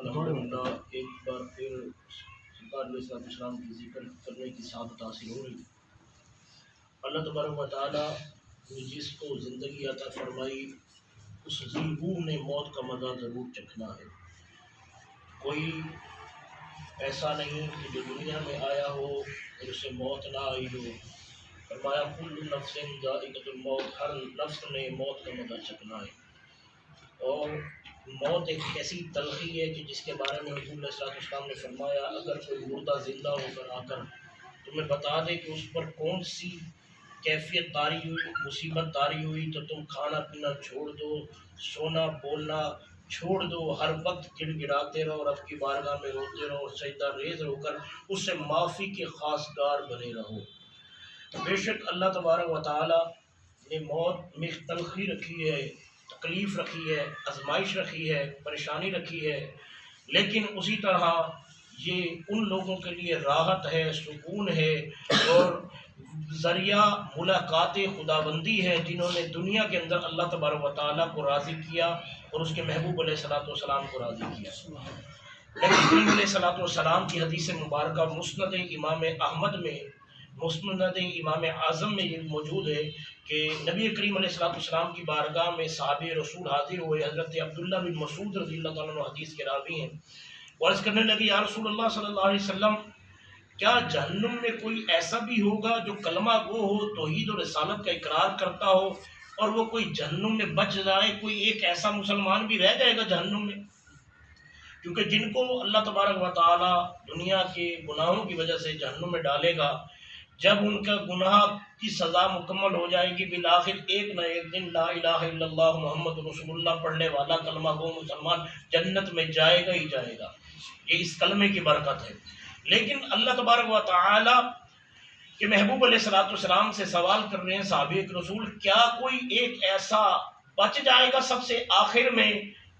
الحمدللہ ایک بار پھر سرکار علیہ السلام کی ذکر کرنے کی سعادت حاصل ہو رہی۔ اللہ تبارک و تعالیٰ نے جس کو زندگی عطا فرمائی اس ذی نے موت کا مزہ ضرور چکھنا ہے۔ کوئی ایسا نہیں کہ جو دنیا میں آیا ہو اور اسے موت نہ آئی ہو۔ فرمایا کل نفس ذائقۃ الموت، ہر نفس نے موت کا مزہ چکھنا ہے۔ اور موت ایک ایسی تلخی ہے کہ جس کے بارے میں حضور علیہ السلام نے فرمایا اگر کوئی مردہ زندہ ہو کر آ کر تمہیں بتا دے کہ اس پر کون سی کیفیت طاری ہوئی، مصیبت طاری ہوئی، تو تم کھانا پینا چھوڑ دو، سونا بولنا چھوڑ دو، ہر وقت گڑ گڑاتے رہو، رب کی بارگاہ میں روتے رہو اور سجدہ ریز ہو کر اس سے معافی کے خواستگار بنے رہو۔ بے شک اللہ تبارک و تعالیٰ نے موت میں تلخی رکھی ہے، تکلیف رکھی ہے، آزمائش رکھی ہے، پریشانی رکھی ہے، لیکن اسی طرح یہ ان لوگوں کے لیے راحت ہے، سکون ہے اور ذریعہ ملاقات خداوندی ہے جنہوں نے دنیا کے اندر اللہ تبارک و تعالیٰ کو راضی کیا اور اس کے محبوب علیہ السلام کو راضی کیا۔ نبی کریم علیہ السلام کی حدیث مبارکہ مسند امام احمد میں، مسند امام اعظم میں یہ موجود ہے کہ نبی کریم علیہ السلام کی بارگاہ میں صحابہ رسول حاضر ہوئے۔ حضرت عبداللہ بن مسعود رضی اللہ تعالیٰ عنہ حدیث کے راوی ہیں، عرض کرنے لگے یا رسول اللہ صلی اللہ علیہ وسلم، کیا جہنم میں کوئی ایسا بھی ہوگا جو کلمہ گو ہو، توحید و رسالت کا اقرار کرتا ہو اور وہ کوئی جہنم میں بچ جائے؟ کوئی ایک ایسا مسلمان بھی رہ جائے گا جہنم میں؟ کیونکہ جن کو اللہ تبارک و تعالیٰ دنیا کے گناہوں کی وجہ سے جہنم میں ڈالے گا، جب ان کا گناہ کی سزا مکمل ہو جائے گی، بالآخر ایک نہ ایک دن لا الہ الا اللہ محمد رسول اللہ پڑھنے والا کلمہ گو مسلمان جنت میں جائے گا ہی جائے گا۔ یہ اس کلمے کی برکت ہے۔ لیکن اللہ تبارک و تعالی کے محبوب علیہ السلام سے سوال کر رہے ہیں صحابہ رسول، کیا کوئی ایک ایسا بچ جائے گا سب سے آخر میں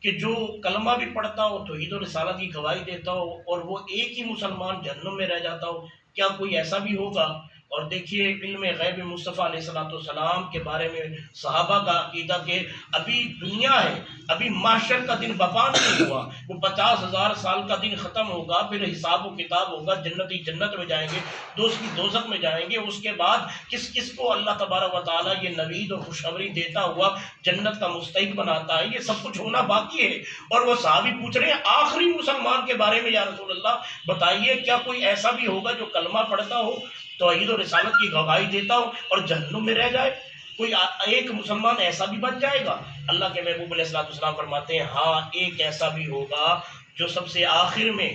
کہ جو کلمہ بھی پڑھتا ہو، توحید و رسالت کی گواہی دیتا ہو اور وہ ایک ہی مسلمان جہنم میں رہ جاتا ہو؟ کیا کوئی ایسا بھی ہوگا؟ اور دیکھیے علم غیب مصطفیٰ علیہ السلام کے بارے میں صحابہ کا عقیدہ کہ ابھی دنیا ہے، ابھی محشر کا دن بپا نہیں ہوا، وہ 50,000 سال کا دن ختم ہوگا، پھر حساب و کتاب ہوگا، جنتی جنت میں جائیں گے، دوزخی دوزخ میں جائیں گے، اس کے بعد کس کس کو اللہ تبارک و تعالیٰ یہ نوید اور خوشخبری دیتا ہوا جنت کا مستحق بناتا ہے، یہ سب کچھ ہونا باقی ہے۔ اور وہ صحابی پوچھ رہے ہیں آخری مسلمان کے بارے میں، یا رسول اللہ بتائیے کیا کوئی ایسا بھی ہوگا جو کلمہ پڑھتا ہو، توحید و رسالت کی گواہی دیتا ہو اور جہنم میں رہ جائے؟ کوئی ایک مسلمان ایسا بھی بچ جائے گا؟ اللہ کے محبوب علیہ السلام فرماتے ہیں ہاں ایک ایسا بھی ہوگا جو سب سے آخر میں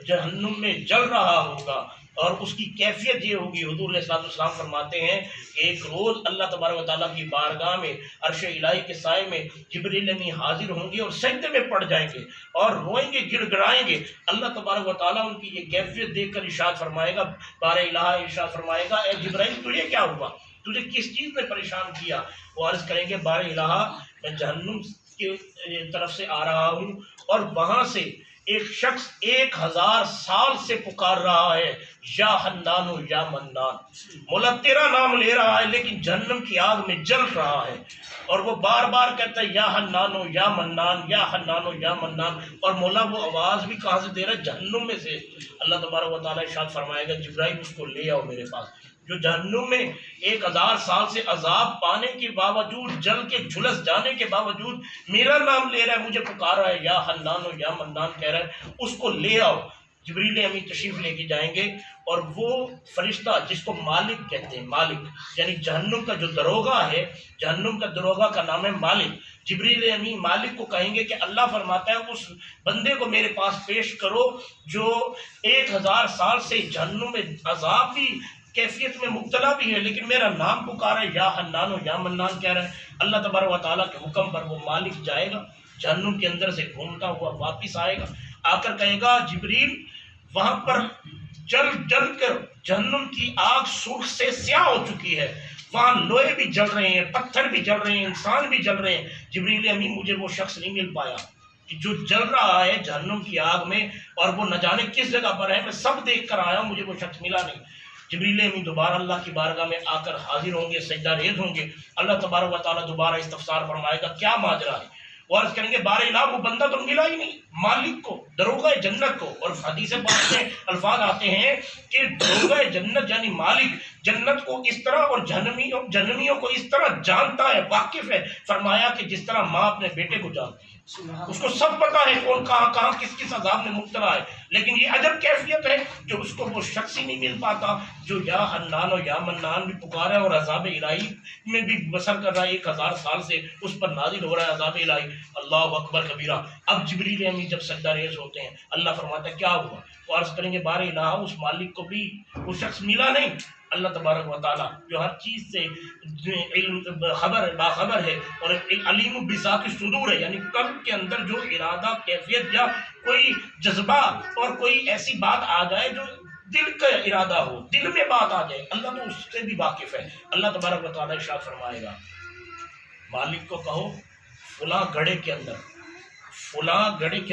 جہنم میں جل رہا ہوگا، اور اس کی کیفیت یہ ہوگی، حضور علیہ السلام فرماتے ہیں ایک روز اللہ تبارک و تعالیٰ کی بارگاہ میں عرش الہی کے سائے میں جبریل امین حاضر ہوں گے اور سجدے میں پڑ جائیں گے اور روئیں گے، گڑ گڑائیں گے۔ اللہ تبارک و تعالیٰ ان کی یہ کیفیت دیکھ کر ارشاد فرمائے گا، بار الہ ارشاد فرمائے گا اے جبرائیل تجھے کیا ہوا، تجھے کس چیز نے پریشان کیا؟ وہ عرض کریں گے بار الہ میں جہنم کی طرف سے آ رہا ہوں اور وہاں سے ایک شخص 1000 سال سے پکار رہا ہے یا حنان یا منان، مولا تیرا نام لے رہا ہے لیکن جہنم کی آگ میں جل رہا ہے، اور وہ بار بار کہتا ہے یا حنان یا منان یا حنان یا منان، اور مولا وہ آواز بھی کہاں سے دے رہا ہے؟ جہنم میں سے۔ اللہ تبارک و تعالیٰ ارشاد فرمائے گا جبرائیل اس کو لے آؤ میرے پاس، جو جہنم میں 1000 سال سے عذاب پانے کے باوجود، جل کے جھلس جانے کے باوجود میرا نام لے رہا ہے، مجھے پکار رہا ہے یا حنان و یا منان کہہ رہا ہے، اس کو لے آؤ۔ جبریل امین تشریف لے کے جائیں گے اور وہ فرشتہ جس کو مالک کہتے ہیں، مالک یعنی جہنم کا جو دروغہ ہے، جہنم کا دروغہ کا نام ہے مالک، جبریل امین مالک کو کہیں گے کہ اللہ فرماتا ہے اس بندے کو میرے پاس پیش کرو جو 1000 سال سے جہنم میں عذاب بھی کیفیت میں مبتلا بھی ہے لیکن میرا نام پکارا ہے یا حنان و یا منان کہہ رہا ہے۔ اللہ تبارک و تعالیٰ کے حکم پر وہ مالک جائے گا، جہنم کے اندر سے گھومتا ہوا واپس آئے گا، آ کر کہے گا جبریل وہاں پر جل جل کر جہنم کی آگ سرخ سے سیاہ ہو چکی ہے، وہاں لوہے بھی جل رہے ہیں، پتھر بھی جل رہے ہیں، انسان بھی جل رہے ہیں۔ جبریل امین مجھے وہ شخص نہیں مل پایا کہ جو جل رہا ہے جہنم کی آگ میں اور وہ نہ جانے کس جگہ پر ہے، میں سب دیکھ کر آیا ہوں، مجھے وہ شخص ملا نہیں۔ جبریل امین دوبارہ اللہ کی بارگاہ میں آ کر حاضر ہوں گے، سجدہ ریز ہوں گے۔ اللہ تبارک و تعالیٰ دوبارہ استفسار فرمائے گا کیا ماجرا ہے؟ وہ عرض کریں گے بار الہ وہ بندہ تو ملا ہی نہیں مالک کو، دروغہ جنت کو. اور حدیث پاک میں الفاظ آتے ہیں کہ دروغہ جنت یعنی مالک جنت کو اس طرح اور جہنمیوں کو اس طرح جانتا ہے، واقف ہے. فرمایا کہ جس طرح ماں اپنے بیٹے کو جانتی ہے، اس کو سب پتا ہے کون کہاں کہاں کس کس عذاب میں مبتلا ہے. لیکن یہ عجب کیفیت ہے جو اس کو وہ شخص ہی نہیں مل پاتا جو یا حنان و یا منان بھی پکارا ہے اور عذاب الہی میں بھی بسر کر رہا ہے. 1000 سال سے اس پر نازل ہو رہا ہے عذاب الہی. اللہ اکبر کبیرہ. اب جبریل امین جب سجدہ ریز ہوتے ہیں، اللہ فرماتا ہے کیا ہوا؟ وہ عرض کریں گے بار الہ اس مالک کو بھی وہ شخص ملا نہیں. اللہ تبارک و تعالیٰ جو ہر چیز سے علم باخبر ہے اور علیم بذات الصدور ہے، یعنی قلب کے اندر جو ارادہ کیفیت یا کوئی جذبہ اور کوئی ایسی بات آ جائے جو دل کا ارادہ ہو، دل میں بات آ جائے، اللہ تو اس سے بھی واقف ہے. اللہ تبارک و تعالیٰ ارشاد فرمائے گا مالک کو کہو فلاں گڑھے کے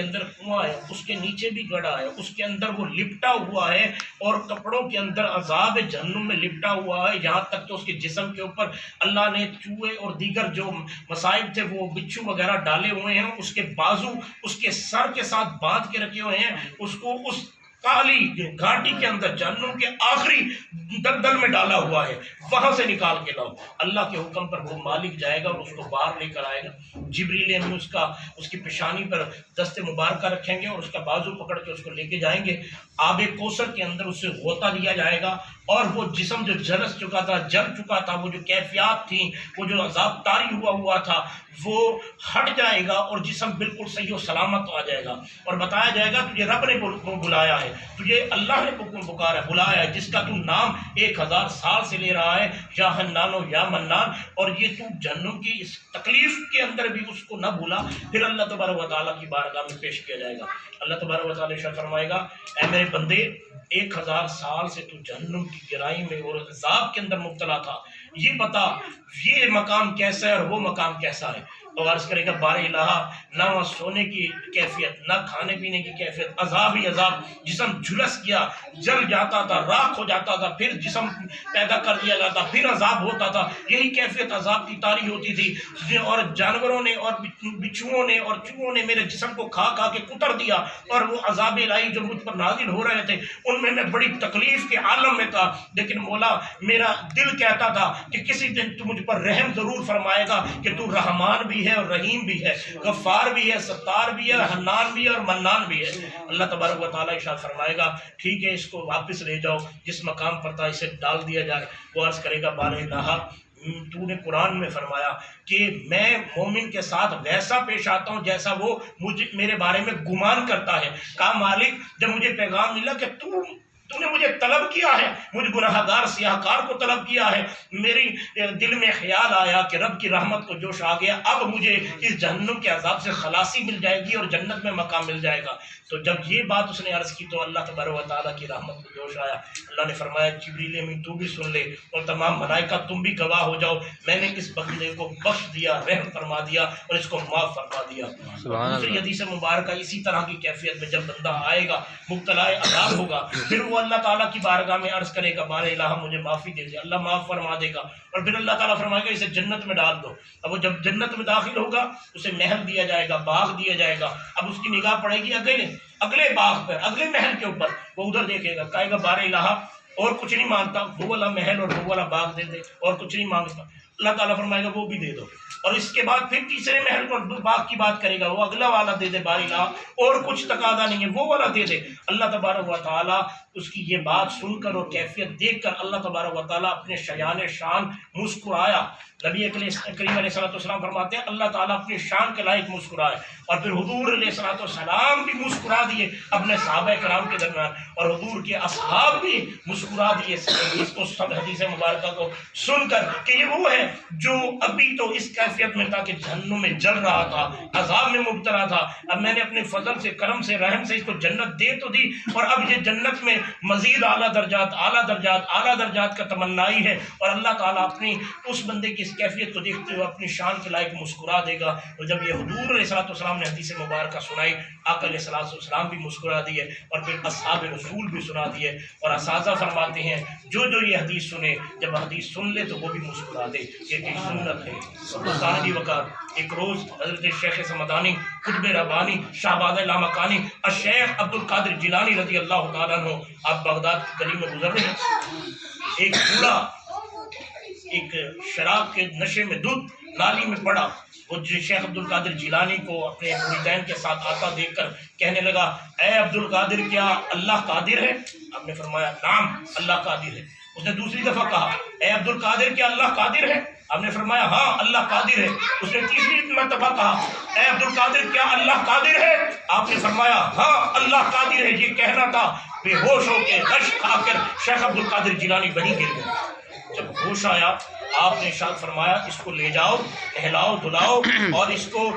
اندر کنواں ہے، اس کے نیچے بھی گڑھا ہے، اس کے اندر وہ لپٹا ہوا ہے اور کپڑوں کے اندر عذاب جہنم میں لپٹا ہوا ہے. یہاں تک تو اس کے جسم کے اوپر اللہ نے چوہے اور دیگر جو مصائب تھے وہ بچھو وغیرہ ڈالے ہوئے ہیں. اس کے بازو اس کے سر کے ساتھ باندھ کے رکھے ہوئے ہیں. اس کو اس کالی گھاٹی کے اندر جہنم کے آخری دلدل میں ڈالا ہوا ہے، وہاں سے نکال کے لاؤ. اللہ کے حکم پر وہ مالک جائے گا اور اس کو باہر لے کر آئے گا. جبریل امین اس کی پیشانی پر دست مبارکہ رکھیں گے اور اس کا بازو پکڑ کے اس کو لے کے جائیں گے. آب کوثر کے اندر اسے غوطہ دیا جائے گا اور وہ جسم جو جلس چکا تھا، جل چکا تھا، وہ جو کیفیات تھیں، وہ جو عذاب طاری ہوا تھا، وہ ہٹ جائے گا اور جسم بالکل صحیح و سلامت آ جائے گا. اور بتایا جائے گا تجھے رب نے بلایا ہے، تجھے اللہ نے بلایا ہے، جس کا تو نام 1000 سال سے لے رہا ہے، یا حنان و یا منان. اور یہ تو جہنم کی اس تکلیف کے اندر بھی اس کو نہ بھولا. پھر اللہ تبارک و تعالیٰ کی بارگاہ میں پیش کیا جائے گا. اللہ تبارک و تعالیٰ ارشاد فرمائے گا اے میرے بندے 1000 سال سے تو جہنم کی گہرائی میں اور عذاب کے اندر مبتلا تھا، یہ بتا یہ مقام کیسا ہے اور وہ مقام کیسا ہے. اور عرض کرے گا بار الہ نہ وہاں سونے کی کیفیت، نہ کھانے پینے کی کیفیت، عذاب ہی عذاب. جسم جھلس گیا، جل جاتا تھا، راکھ ہو جاتا تھا، پھر جسم پیدا کر دیا جاتا، پھر عذاب ہوتا تھا. یہی کیفیت عذاب کی طاری ہوتی تھی. اور جانوروں نے اور بچھوؤں نے اور چوہوں نے میرے جسم کو کھا کھا کے کتر دیا. اور وہ عذاب الہی جو مجھ پر نازل ہو رہے تھے ان میں بڑی تکلیف کے عالم میں تھا. لیکن مولا میرا دل کہتا تھا کہ کسی دن تو مجھ پر رحم ضرور فرمائے گا کہ تو رحمان بھی ہے اور رحیم بھی ہے، غفار بھی ہے، ستار بھی ہے، حنان بھی ہے اور منان بھی ہے. اللہ تبارک و تعالیٰ ارشاد فرمائے گا ٹھیک ہے اس کو واپس لے جاؤ، جس مقام پر تھا اسے ڈال دیا جائے. وہ عرض کرے گا بار الہ تو نے قرآن میں فرمایا کہ میں مومن کے ساتھ ویسا پیش آتا ہوں جیسا وہ میرے بارے میں گمان کرتا ہے. کہا مالک جب مجھے پیغام ملا کہ تو نے مجھے طلب کیا ہے، مجھ گناہگار سیاہکار کو طلب کیا ہے، میری دل میں خیال آیا کہ رب کی رحمت کو جوش آ گیا، اب مجھے اس جہنم کے عذاب سے خلاصی مل جائے گی اور جنت میں مقام مل جائے گا. تو جب یہ بات اس نے عرض کی تو اللہ تبارک و تعالیٰ کی رحمت کو جوش آیا. اللہ نے فرمایا جبریل امین تو بھی سن لے اور تمام ملائکہ تم بھی گواہ ہو جاؤ، میں نے اس بندے کو بخش دیا، رحم فرما دیا اور اس کو معاف فرما دیا. دوسری حدیث مبارکہ اسی طرح کی کیفیت میں جب بندہ آئے گا مبتلا عذاب ہوگا، پھر وہ اللہ تعالیٰ کی بارگاہ میں عرض کرے گا بار الہ مجھے معافی دے دے. اللہ معاف فرما دے گا اور پھر اللہ تعالیٰ فرمائے گا اسے جنت میں ڈال دو. اب وہ جب جنت میں داخل ہوگا اسے محل دیا جائے گا، باغ دیا جائے گا. اب اس کی نگاہ پڑے گی اگلے باغ پر، اگلے محل کے اوپر. وہ ادھر دیکھے گا، کہے گا بار الہ اور کچھ نہیں مانگتا، وہ والا محل اور وہ والا باغ دے دے، اور کچھ نہیں مانگتا. اللہ تعالیٰ فرمائے گا وہ بھی دے دو. اور اس کے بعد پھر تیسرے محل پر باغ کی بات کرے گا، وہ اگلا والا دے دے بار الہ اور کچھ تقاضا نہیں ہے، وہ والا دے دے. اللہ تبارک و تعالیٰ اس کی یہ بات سن کر اور کیفیت دیکھ کر اللہ تبارک و تعالیٰ اپنے شیان شان مسکرایا. نبی کریم علیہ السلام فرماتے ہیں اللہ تعالیٰ اپنی شان کے لائق مسکرائے. اور پھر حضور علیہ السلام بھی مسکرا دیے اپنے صحابہ کرام کے درمیان، اور حضور کے اصحاب بھی مسکرا دیے اس کو سب حدیث مبارکہ کو سن کر کہ یہ وہ ہے جو ابھی تو اس کیفیت میں تھا کہ جہنم میں جل رہا تھا، عذاب میں مبتلا تھا. اب میں نے اپنے فضل سے، کرم سے، رحم سے اس کو جنت دے تو دی، اور اب یہ جنت میں مزید اعلیٰ درجات کا تمنائی ہے. اور اللہ تعالیٰ اپنی اس بندے کی اس کیفیت کو دیکھتے ہوئے اپنی شان کے لائق مسکرا دے گا. اور جب یہ حضور علیہ السلام نے حدیث مبارکہ سنائی، آقا علیہ السلام بھی مسکرا دیے اور پھر اصحاب رسول بھی سنا دیے. اور اساتذہ فرماتے ہیں جو یہ حدیث سنے، جب حدیث سن لے تو وہ بھی مسکرا دے، یہ سنت ہے. ایک روز حضرت شیخ سمدانی قطب ربانی شہباز لامکانی الشیخ عبد القادر جیلانی رضی اللہ تعالیٰ عنہ آپ بغداد کی گلی میں گزر رہے ہیں، ایک بوڑھا ایک شراب کے نشے میں دودھ نالی میں پڑا، وہ شیخ عبد القادر جیلانی کو اپنے مریدین کے ساتھ آتا دیکھ کر کہنے لگا، اے عبد القادر کیا اللہ قادر ہے؟ آپ نے فرمایا نعم اللہ قادر ہے۔ اس نے دوسری دفعہ کہا، اے عبد القادر کیا اللہ قادر ہے؟ آپ نے فرمایا ہاں اللہ قادر ہے۔ اس نے تیسری مرتبہ کہا، اے عبد القادر کیا اللہ قادر ہے؟ آپ نے فرمایا ہاں اللہ قادر ہے۔ یہ کہنا تھا، بے ہوش ہو کے غش کھا کر شیخ عبد القادر جیلانی وہیں گر گئے۔ جب ہوش آیا آپ نے ارشاد فرمایا اس کو لے جاؤ، نہلاؤ دھلاؤ اور اس کو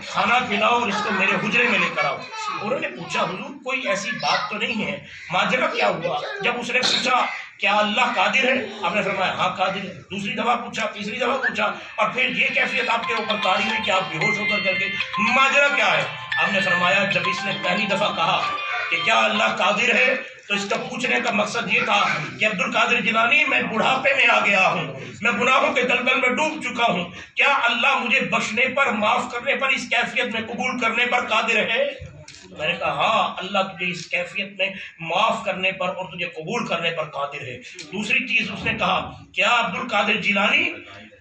کھانا کھلاؤ اور اس کو میرے حجرے میں لے کر آؤ۔ انہوں نے پوچھا حضور کوئی ایسی بات تو نہیں ہے، ماجرا کیا ہوا؟ جب اس نے پوچھا کیا اللہ قادر ہے؟ آپ نے فرمایا ہاں قادر ہے۔ دوسری دفعہ پوچھا، تیسری دفعہ پوچھا، اور پھر یہ کیفیت آپ کے اوپر طاری ہوئی کہ آپ بے ہوش ہو کر گئے، ماجرا کیا ہے؟ آپ نے فرمایا جب اس نے پہلی دفعہ کہا کہ کیا اللہ قادر ہے تو اس کا پوچھنے کا مقصد یہ تھا کہ عبد القادر جیلانی میں بڑھاپے میں آ گیا ہوں، میں گناہوں کے دلدل میں ڈوب چکا ہوں، کیا اللہ مجھے بخشنے پر، معاف کرنے پر، اس کیفیت میں قبول کرنے پر قادر ہے؟ میں نے کہا ہاں اللہ تجھے اس کیفیت میں معاف کرنے پر اور تجھے قبول کرنے پر قادر ہے۔ دوسری چیز اس نے کہا کیا عبد القادر جیلانی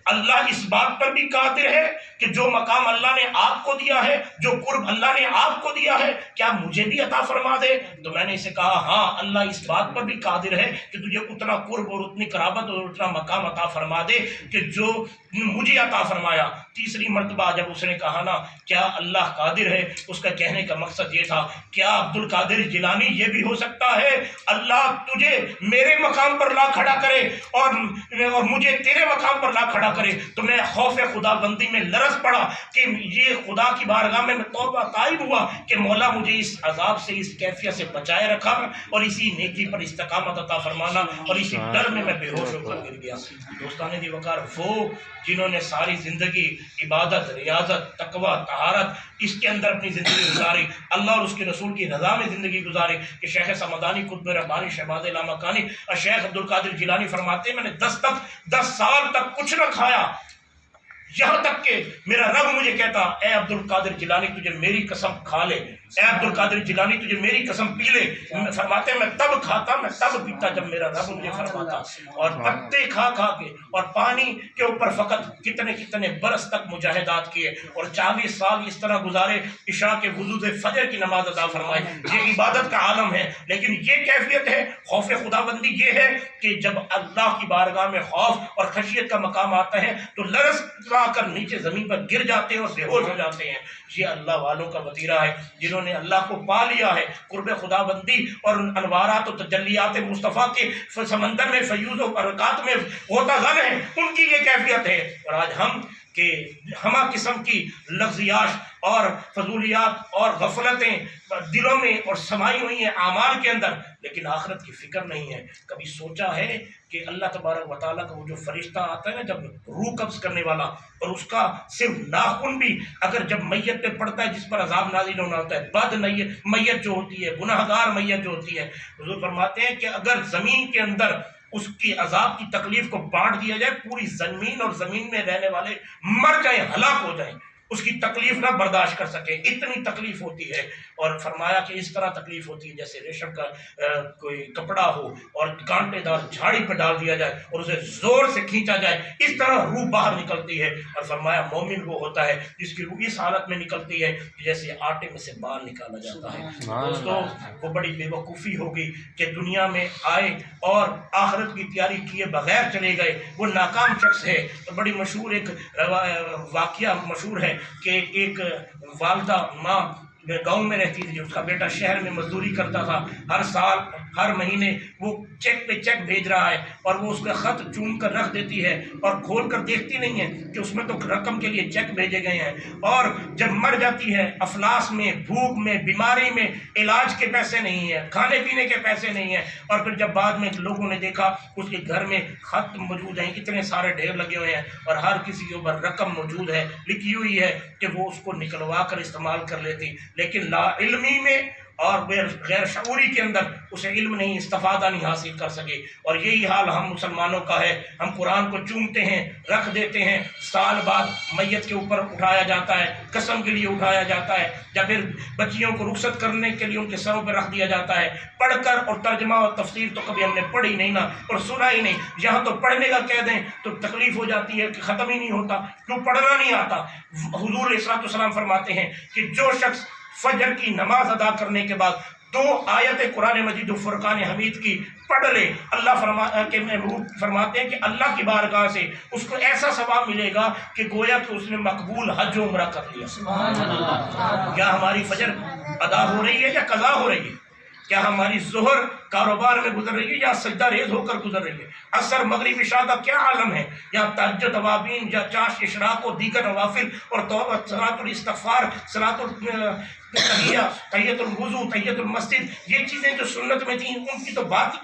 اللہ اس بات پر بھی قادر ہے کہ جو مقام اللہ نے آپ کو دیا ہے، جو قرب اللہ نے آپ کو دیا ہے، کیا مجھے بھی عطا فرما دے؟ تو میں نے اسے کہا ہاں اللہ اس بات پر بھی قادر ہے کہ تجھے اتنا قرب اور اتنی قرابت اور اتنا مقام عطا فرما دے کہ جو مجھے عطا فرمایا۔ تیسری مرتبہ جب اس نے کہا نا کیا اللہ قادر ہے، اس کا کہنے کا مقصد یہ تھا کیا عبد القادر جیلانی یہ بھی ہو سکتا ہے اللہ تجھے میرے مقام پر لا کھڑا کرے اور مجھے تیرے مقام پر لا کھڑا کرے؟ تو میں خوف خدا بندی میں لرز پڑا کہ یہ خدا کی بارگاہ میں توبہ طائب ہوا کہ مولا مجھے اس عذاب سے، اس کیفیت سے بچائے رکھا اور اسی نیکی پر استقامت عطا فرمانا، اور اسی ڈر میں بے ہوش ہو کر گر گیا۔ دوستان دی وقار وہ جنہوں نے ساری زندگی عبادت، ریاضت، تقوی، طہارت اس کے اندر اپنی زندگی گزاری، اللہ اور اس کے رسول کی رضا میں زندگی گزاری، کہ شیخ سمدانی قطب ربانی شہباز لامکانی شیخ عبد القادر جیلانی فرماتے ہیں میں نے 10 سال تک کچھ نہ کھایا، یہاں تک کہ میرا رب مجھے کہتا اے عبد القادر جیلانی تجھے میری قسم کھا لے، اے عبد القادر جیلانی تجھے میری قسم پی لے۔ فرماتے ہیں میں تب کھاتا، میں تب پیتا جب میرا رب مجھے فرماتا، اور پتے کھا کھا کے اور پانی کے اوپر فقط کتنے برس تک مجاہدات کیے، اور 40 سال اس طرح گزارے، عشاء کے وضو سے فجر کی نماز ادا فرمائے۔ یہ عبادت کا عالم ہے، لیکن یہ کیفیت ہے خوف خدا بندی، یہ ہے کہ جب اللہ کی بارگاہ میں خوف اور خشیت کا مقام آتا ہے تو لرز کر نیچے زمین پر گر جاتے ہیں اور بے ہوش ہو جاتے ہیں۔ یہ اللہ والوں کا وطیرہ ہے جنہوں نے اللہ کو پا لیا ہے، قرب خدا بندی اور انوارات و تجلیات مصطفیٰ کے سمندر میں، فیوز و برکات میں غوطہ زن ہیں، ان کی یہ کیفیت ہے۔ اور آج ہم کہ ہمہ قسم کی لفظیات اور فضولیات اور غفلتیں دلوں میں اور سمائی ہوئی ہیں اعمال کے اندر، لیکن آخرت کی فکر نہیں ہے۔ کبھی سوچا ہے کہ اللہ تبارک و تعالیٰ کا وہ جو فرشتہ آتا ہے نا جب روح قبض کرنے والا، اور اس کا صرف ناخن بھی اگر جب میت پہ پڑتا ہے جس پر عذاب نازل ہونا ہوتا ہے، بد میت جو ہوتی ہے، گناہ گار میت جو ہوتی ہے، حضور فرماتے ہیں کہ اگر زمین کے اندر اس کی عذاب کی تکلیف کو بانٹ دیا جائے، پوری زمین اور زمین میں رہنے والے مر جائیں، ہلاک ہو جائیں، اس کی تکلیف نہ برداشت کر سکے، اتنی تکلیف ہوتی ہے۔ اور فرمایا کہ اس طرح تکلیف ہوتی ہے جیسے ریشم کا کوئی کپڑا ہو اور کانٹے دار جھاڑی پہ ڈال دیا جائے اور اسے زور سے کھینچا جائے، اس طرح روح باہر نکلتی ہے۔ اور فرمایا مومن وہ ہوتا ہے جس کی روح اس حالت میں نکلتی ہے جیسے آٹے میں سے بال نکالا جاتا ہے۔ دوستوں وہ بڑی بے وقوفی ہوگی کہ دنیا میں آئے اور آخرت کی تیاری کیے بغیر چلے گئے، وہ ناکام شخص ہے۔ بڑی مشہور ایک واقعہ مشہور ہے کہ ایک والدہ ماں گاؤں میں رہتی تھی، اس کا بیٹا شہر میں مزدوری کرتا تھا، ہر سال ہر مہینے وہ چیک پہ چیک بھیج رہا ہے اور وہ اس کا خط چوم کر رکھ دیتی ہے اور کھول کر دیکھتی نہیں ہے کہ اس میں تو رقم کے لیے چیک بھیجے گئے ہیں، اور جب مر جاتی ہے افلاس میں، بھوک میں، بیماری میں، علاج کے پیسے نہیں ہیں، کھانے پینے کے پیسے نہیں ہیں، اور پھر جب بعد میں لوگوں نے دیکھا اس کے گھر میں خط موجود ہیں، اتنے سارے ڈھیر لگے ہوئے ہیں اور ہر کسی کے اوپر رقم موجود ہے، لکھی ہوئی ہے کہ وہ اس کو نکلوا کر استعمال کر لیتی، لیکن لا علمی میں اور غیر شعوری کے اندر اسے علم نہیں، استفادہ نہیں حاصل کر سکے۔ اور یہی حال ہم مسلمانوں کا ہے، ہم قرآن کو چومتے ہیں، رکھ دیتے ہیں، سال بعد میت کے اوپر اٹھایا جاتا ہے، قسم کے لیے اٹھایا جاتا ہے، یا پھر بچیوں کو رخصت کرنے کے لیے ان کے سروں پہ رکھ دیا جاتا ہے۔ پڑھ کر اور ترجمہ اور تفسیر تو کبھی ہم نے پڑھی نہیں نا، اور سنا ہی نہیں، یہاں تو پڑھنے کا کہہ دیں تو تکلیف ہو جاتی ہے کہ ختم ہی نہیں ہوتا، کیوں پڑھنا نہیں آتا۔ حضور علیہ الصلوۃ والسلام فرماتے ہیں کہ جو شخص فجر کی نماز ادا کرنے کے بعد 2 آیت قرآن مجید و فرقان حمید کی پڑھ لے، اللہ کے محبوب فرماتے ہیں کہ اللہ کی بارگاہ سے اس کو ایسا ثواب ملے گا کہ گویا کہ اس نے مقبول حج و عمرہ کر لیا۔ سبحان اللہ۔ کیا ہماری فجر ادا ہو رہی ہے یا قضا ہو رہی ہے؟ کیا ہماری ظہر کاروبار میں گزر رہی ہے یا سجدہ ریز ہو کر گزر رہی ہے؟ عصر مغرب عشاء کا کیا عالم ہے؟ یا تہجد اوابین یا چاش اشراق و دیگر نوافل اور توبہ، صلاۃ الاستغفار، صلاۃ تحیۃ الوضو، تحیۃ المسجد، یہ چیزیں جو سنت میں تھیں ان کی تو بات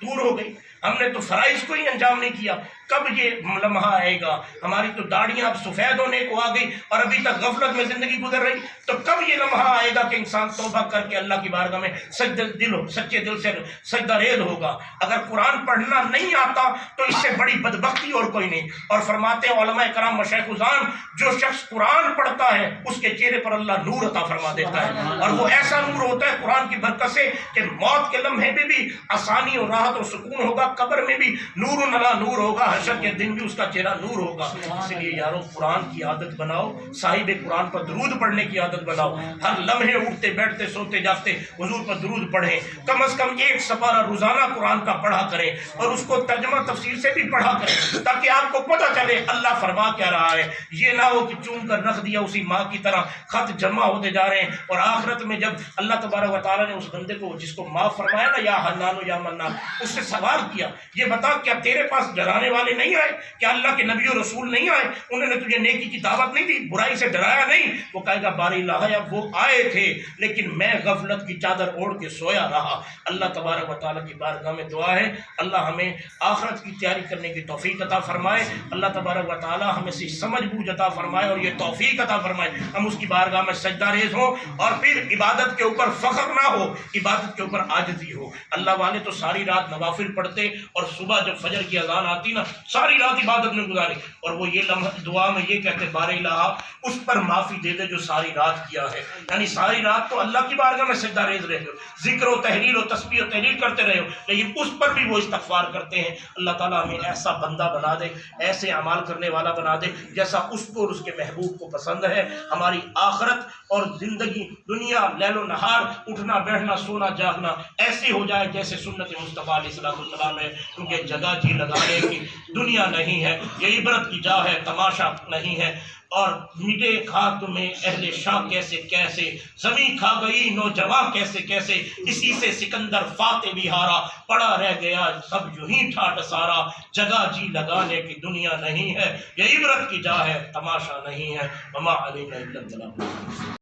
دور ہو گئی۔ ہم نے تو فرائض کو ہی انجام نہیں کیا۔ کب یہ لمحہ آئے گا؟ ہماری تو داڑیاں اب سفید ہونے کو آ گئی اور ابھی تک غفلت میں زندگی گزر رہی، تو کب یہ لمحہ آئے گا کہ انسان توبہ کر کے اللہ کی بارگاہ میں سچے دل سے سجدہ ریز ہوگا؟ اگر قرآن پڑھنا نہیں آتا تو اس سے بڑی بدبختی اور کوئی نہیں۔ اور فرماتے ہیں علماء کرام مشائخ اذان، جو شخص قرآن پڑھتا ہے اس کے چہرے پر اللہ نور عطا فرما دیتا ہے، اور وہ ایسا نور ہوتا ہے قرآن کی برکت سے کہ موت کے لمحے میں بھی آسانی اور راحت اور سکون ہوگا، قبر میں بھی نور علی نور ہوگا، حشر کے دن بھی اس کا چہرہ نور ہوگا۔ اس لیے یارو قرآن کی عادت بناؤ، صاحب قرآن پر درود پڑھنے کی عادت بناؤ، ہر لمحے اٹھتے بیٹھتے سوتے جاگتے حضور پر درود پڑھیں، کم از کم 1 سپارہ روزانہ قرآن کا پڑھا کریں، اور اس کو ترجمہ تفسیر سے بھی پڑھا کریں، تاکہ آپ کو پتہ چلے اللہ فرما کیا رہا ہے۔ یہ نہ ہو کہ چوم کر رکھ دیا اسی ماں کی طرح، خط جمع ہوتے جا رہے ہیں، اور آخرت میں جب اللہ تبارک و تعالیٰ نے اس بندے کو جس کو معاف فرمایا نا، یا حنان و یا منان، اس سے سوال کیا، یہ بتا کیا تیرے پاس ڈرانے والے نہیں آئے؟ کیا اللہ کے نبی و رسول نہیں آئے؟ انہوں نے تجھے نیکی کی دعوت نہیں دی، برائی سے ڈرایا نہیں؟ وہ کہے گا باری الہ، یا وہ آئے تھے لیکن میں غفلت کی چادر اوڑھ کے سویا رہا۔ اللہ تبارک و تعالیٰ کی بارگاہ میں دعا ہے، اللہ ہمیں آخرت کی تیاری کرنے کی توفیق عطا فرمائے، اللہ تبارک و تعالیٰ ہمیں سے سمجھ بوجھ عطا فرمائے اور یہ توفیق عطا فرمائے ہم اس کی بارگاہ میں سجدہ ریز ہوں، اور پھر عبادت کے اوپر فخر نہ ہو، عبادت کے اوپر عاجزی ہو۔ اللہ والے تو ساری رات نوافل پڑھتے اور صبح جب فجر کی اذان آتی نا ساری رات عبادت میں گزاری، اور وہ یہ لمحہ دعا میں یہ کہتے بار الہ اس پر معافی دے دے جو ساری رات کیا ہے، یعنی ساری رات تو اللہ کی بارگاہ میں سجدہ ریز رہے ہو، ذکر و تحلیل و تسبیح و تحلیل کرتے رہے ہو، لیکن اس پر بھی وہ استغفار کرتے ہیں۔ اللہ تعالیٰ ہمیں ایسا بندہ بنا دے، ایسے اعمال کرنے والا بنا دے جیسا اس کو اور اس کے محبوب کو پسند ہے۔ ہماری آخرت اور زندگی دنیا لیل و نہار اٹھنا بیٹھنا سونا جاگنا ایسے ہو جائے جیسے سنت مصطفیٰ علیہ السلام ہے، کیونکہ جگہ جی لگانے کی دنیا نہیں ہے، یہ عبرت کی جا ہے، تماشا نہیں ہے۔ اور میٹے خاک میں اہل شاہ کیسے کیسے، زمین کھا گئی نوجوان کیسے کیسے، اسی سے سکندر فاتح بھی ہارا، پڑا رہ گیا سب یوں ہی ٹھاٹ سارا، جگہ جی لگانے کی دنیا نہیں ہے، یہ عبرت کی جا ہے، تماشا نہیں ہے۔ وما علینا الا البلاغ۔